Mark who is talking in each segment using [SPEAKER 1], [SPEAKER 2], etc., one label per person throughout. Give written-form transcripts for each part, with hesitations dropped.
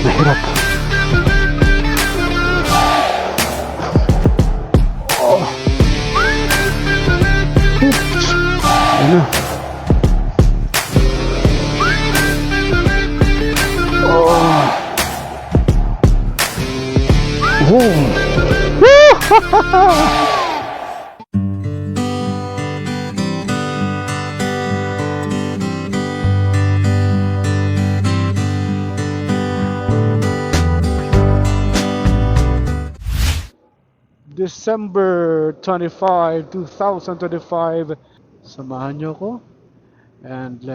[SPEAKER 1] Mahirap. Oh. Oops. Ano? Oh. Boom. December 25, 2025. Samahan nyo ko and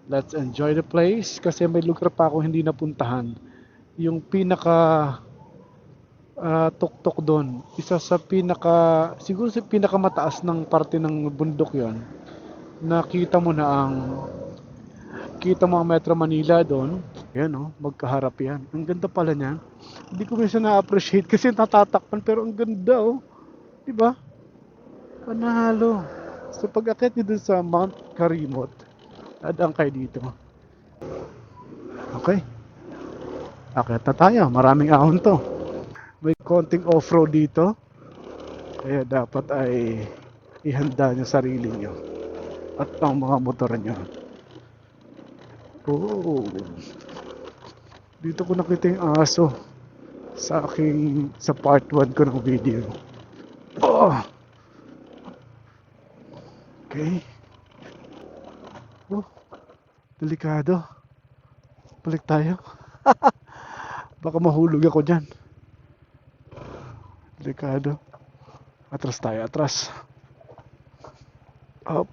[SPEAKER 1] let's enjoy the place kasi may lugar pa ako hindi napuntahan. Yung pinaka tuktok doon, isa sa siguro sa pinakamataas ng parte ng bundok yon. Nakita mo na kita mo ang Metro Manila doon. Ayan oh, magkaharap yan. Ang ganda pala niyan. Hindi ko minsan na-appreciate kasi natatakpan pero ang ganda oh. Diba? Panalo. So pag-akit nyo dun sa Mount Karimot, dadaan kayo dito. Okay. Akit na tayo. Maraming ahon to. May konting off-road dito. Kaya dapat ay ihanda nyo sarili nyo. At ang mga motor nyo. Oh. Dito ko nakita yung aso sa part 1 ko ng video. Oh. Okay. Oh. Delikado. Balik tayo. Baka mahulog ako dyan. Delikado. Atras tayo, atras. Up.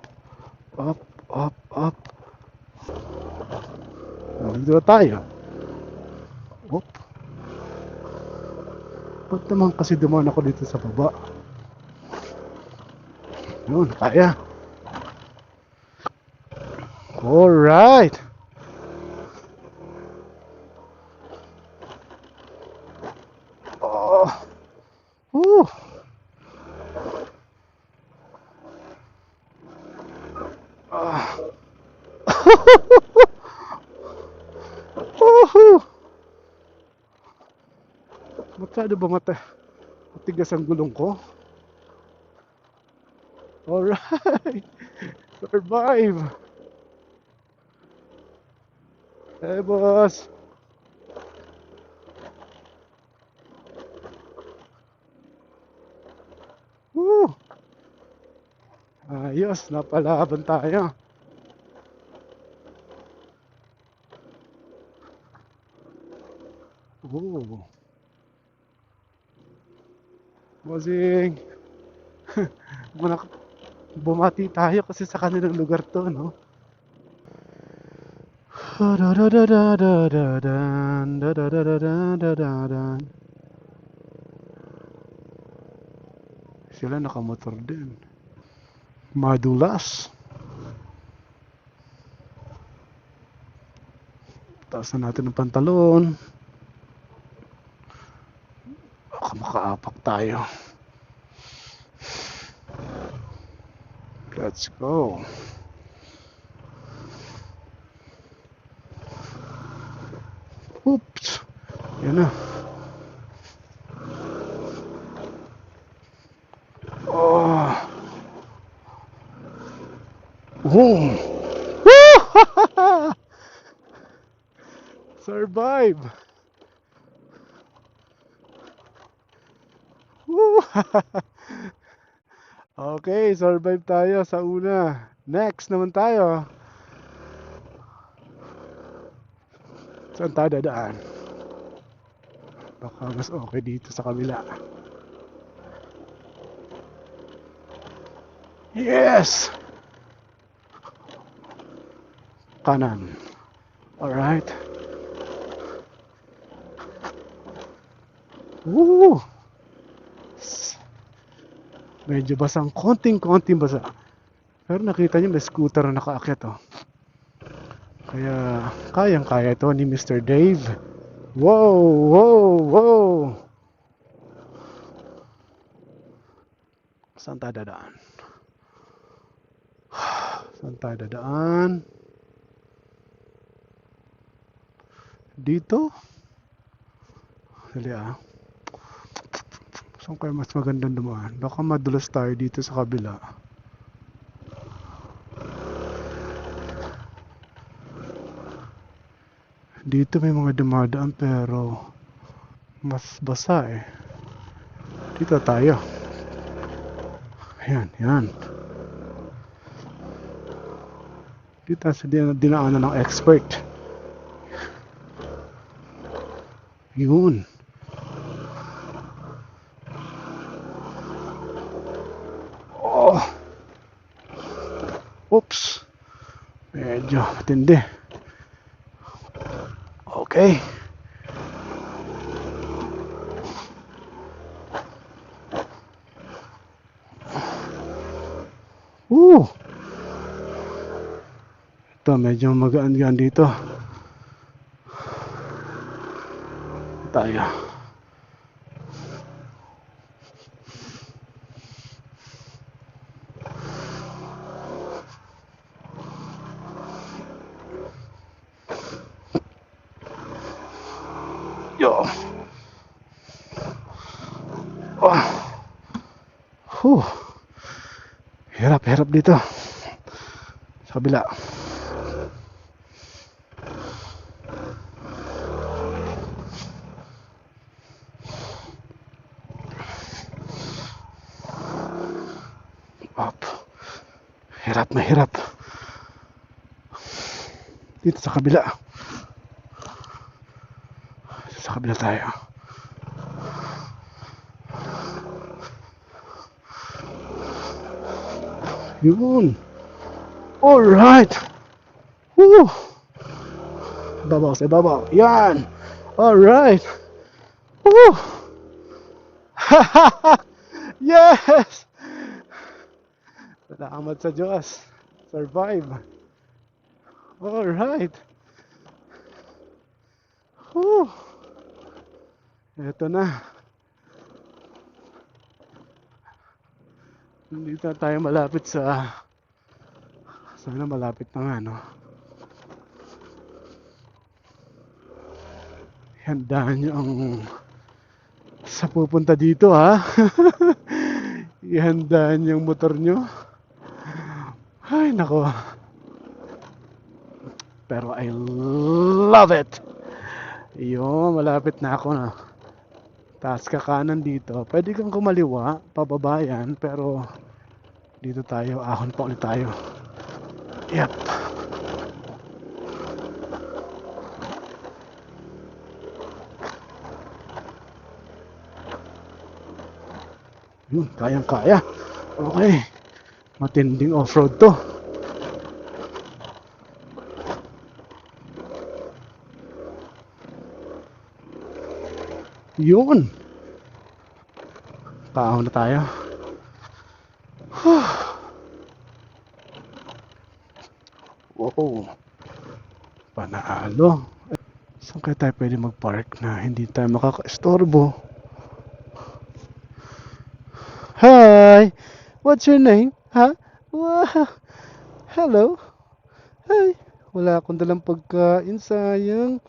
[SPEAKER 1] Up, up, up. Dito tayo. Up. Ba't naman kasi dumaan ako dito sa baba? Yun, kaya. Alright. Oh. Woo. Ah. Masyado ba matigas ang gulong ko? Alright. Survive. Hey boss. Woo. Ayos, napalaban tayo. Ooh. Bossing. Bumati tayo kasi sa kanilang lugar to, no? Sila nakamotor din. Madulas. Taas na natin ang pantalon. Baka makaapak tayo. Let's go. Oops. Yan na. Oh. Boom. Woo! Survive. Woo! Okay, survive tayo sa una. Next naman tayo. Saan tayo dadaan? Baka mas okay dito sa kabila. Yes! Kanan. Alright. Woo! Medyo basang, konting basa. Pero nakita niyo may scooter na nakaakyat oh. Kaya kayang-kaya ito ni Mr. Dave. Wow, wow, wow. Saan tayo dadaan? Saan tayo dadaan? Dito? Dali ah. Saan kaya mas magandang dumaan? Baka madulas tayo dito sa kabila. Dito may mga dumadaan pero mas basa eh. Dito tayo. Ayan, yan. Dito sa dinaanan ng expert. Yun. Oh. Oops. Medyo matindi. Okay. Woo! Ito, medyo magaan-gaan dito. Tayo. Yo. Oh. Whew. Hirap dito. Sa kabila. Up. Mahirap. Dito sa kabila. Sa kabila tayo. Yun. Alright. Woo. Babaw. Yan. Alright. Woo. Yes. Salamat sa Diyos. Survive. Alright. Woo. Ito na. Dito na tayo malapit sa... Sana malapit na nga, no? Handaan nyo ang... sa pupunta dito, ha? Ihandaan yung motor nyo. Ay, nako. Pero I love it. Yun, malapit na ako na. Taas ka kanan dito. Pwede kang kumaliwa, pababa yan, pero dito tayo, ahon pa ulit tayo. Yep. Yun, kayang-kaya. Okay. Matinding off-road to. Yun. Paahon na tayo. Wow. Panalo. Saan kaya tayo pwede mag-park na hindi tayo makaka-estorbo? Hi! What's your name? Ha? Wow! Hello? Hi! Wala akong dalang pagkain, sayang.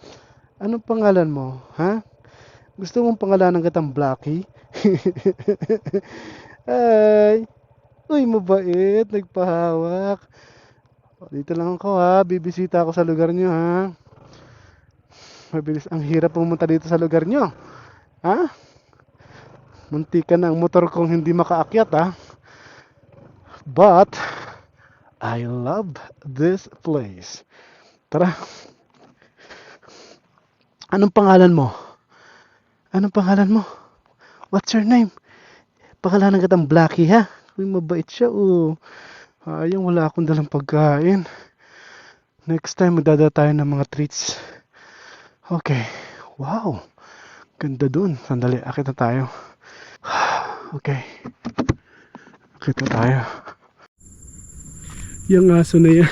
[SPEAKER 1] Anong pangalan mo? Ha? Gusto mong pangalanan kitang Blackie? Hi! Uy, mabait. Nagpahawak. Dito lang ako ha. Bibisita ako sa lugar nyo ha. Mabilis. Ang hirap pumunta dito sa lugar nyo. Ha? Muntikan na ang motor kong hindi makaakyat ha. But, I love this place. Tara. Anong pangalan mo? What's your name? Pakalanan kitang Blackie ha. Uy, mabait siya oh. Ayang wala akong dalang pagkain. Next time magdadala tayo ng mga treats. Okay. Wow. Ganda dun. Sandali, akit na tayo. Okay. Akit na tayo. Yung aso na yan.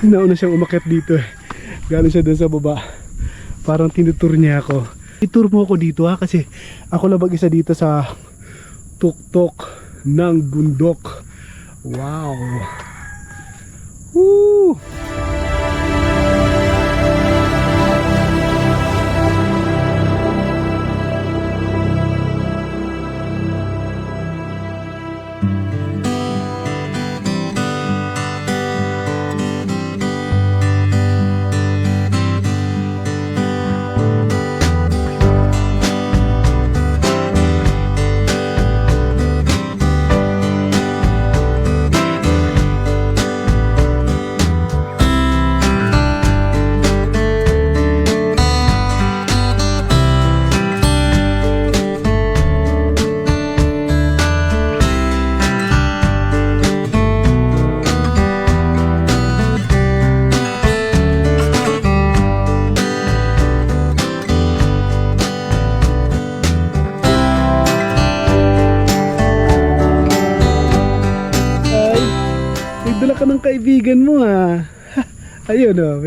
[SPEAKER 1] Nauna siyang umakyat dito eh. Galing siya dun sa baba. Parang tinutur niya ako. I-tour mo ako dito ha kasi ako lang mag-isa dito sa tuktok ng bundok. Wow. Woo! ng kaibigan mo ha. Ayun oh,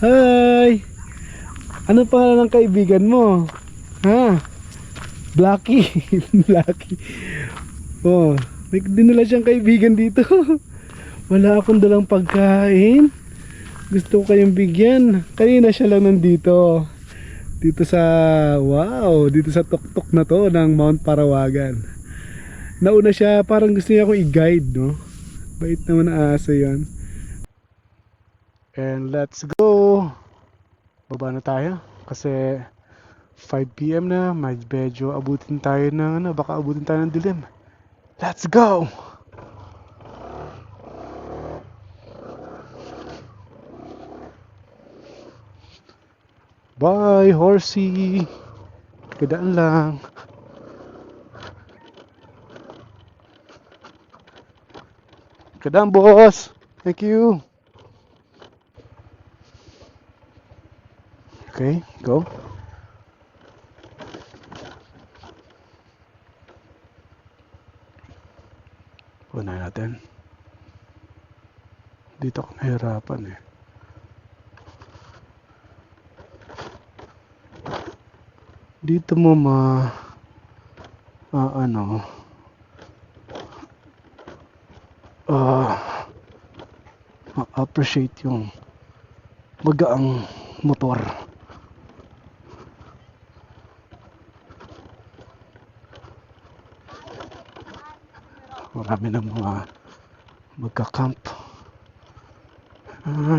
[SPEAKER 1] Hi! Ano pangalan ng kaibigan mo? Ha? Blacky. Blacky. Oh, may dinala siyang kaibigan dito. Wala akong dalang pagkain. Gusto ko kayong bigyan. Kanina siya lang nandito. Dito sa, wow, dito sa tuktok na to ng Mount Parawagan. Nauna siya, parang gusto niya akong i-guide, no? Bait naman na aso yan. And let's go! Baba na tayo kasi 5 PM na, medyo abutin tayo ng ano, baka abutin tayo ng dilim. Let's go! Bye, horsey! Kadaan lang. Kadaan, boss! Thank you! Okay, go. Unahin natin. Dito ako nahirapan eh. Dito mo ma-appreciate yung magaang motor. Marami ng mga magka-camp.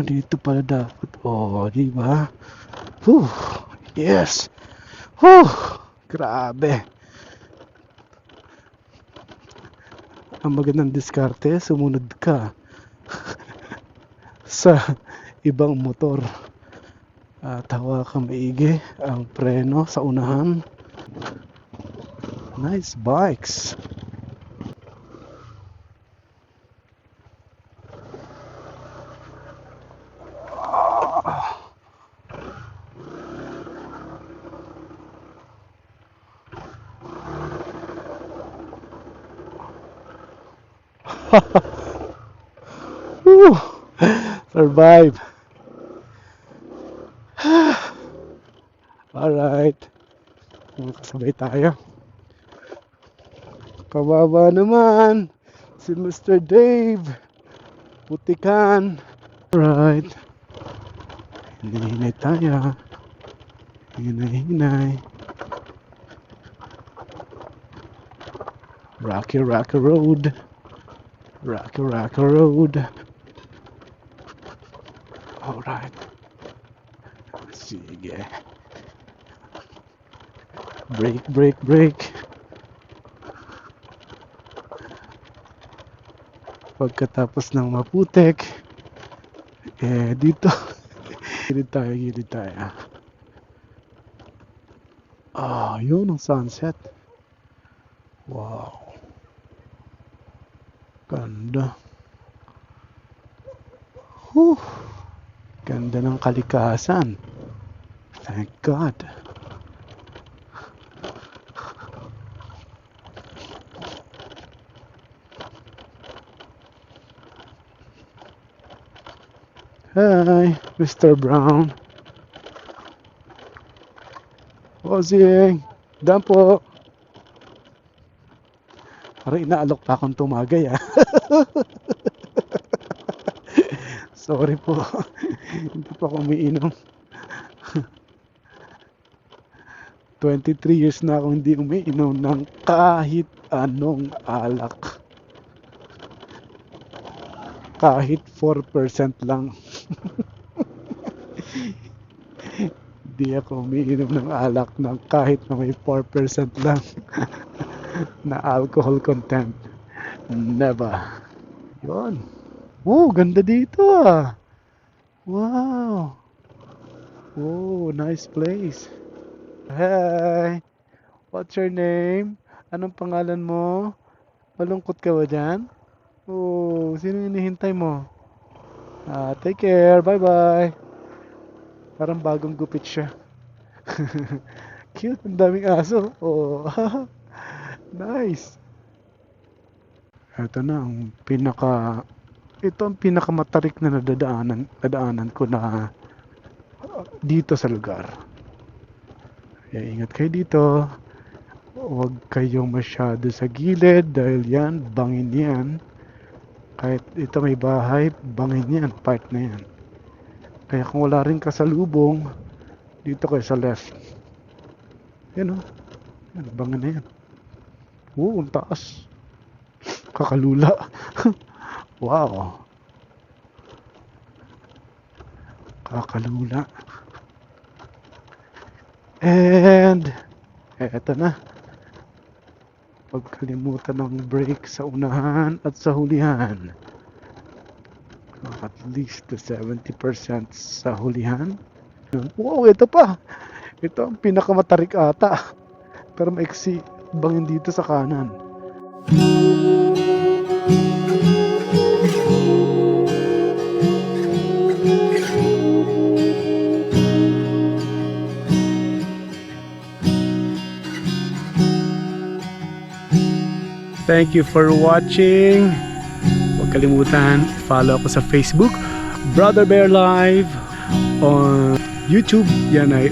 [SPEAKER 1] Dito pala dapat. Oh, di ba? Whew, yes. Whew, grabe. Ang magandang diskarte, sumunod ka sa ibang motor. At hawak kang maigi ang preno sa unahan. Nice bikes. Woo! Survive. Alright. Kasabay tayo. Kawawa naman si Mr. Dave. Putikan. Alright. Hinay-hinay tayo. Hinay-hinay. Rocky Road. Rocky Road. Alright. Sige. Break. Pagkatapos ng maputek, dito. Gilid tayo. Yun ang sunset. Wow. Ganda. Ganda ng kalikasan. Thank God. Hi, Mr. Brown. Bossing. Dan po. Parang inaalok pa akong tumagay Sorry po. Hindi pa ako umiinom. 23 years na akong hindi umiinom ng kahit anong alak. Kahit 4% lang. Hindi ako umiinom ng alak ng kahit na may 4% lang na alcohol content. Never. Yun. Ganda dito Wow. Nice place. Hi. What's your name? Anong pangalan mo? Malungkot ka ba dyan? Sino hinihintay mo? Take care. Bye-bye. Parang bagong gupit siya. Cute. Ang daming aso. Nice. Ito na ang ito ang pinakamatarik na nadaanan ko na dito sa lugar. Kaya ingat kayo dito. Huwag kayong masyado sa gilid dahil yan, bangin yan. Kahit ito may bahay, bangin yan, part na yan. Kaya kung wala rin kasalubong, dito kayo sa left. Yan o. Yan, bangin na yan. Oo, ang taas. Kakalula. Wow. Kakalula. And eto na. Huwag kalimutan ng break sa unahan at sa hulihan. At least to 70% sa hulihan. Wow, ito pa. Ito ang pinakamatarik ata. Pero maiksi bangin dito sa kanan. Thank you for watching. Huwag kalimutan, follow ako sa Facebook, Brother Bear Live. On YouTube, yan ay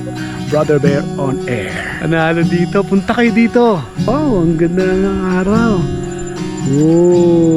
[SPEAKER 1] Brother Bear On Air. Analo dito, punta kayo dito. Wow, ang ganda ng araw. Oh.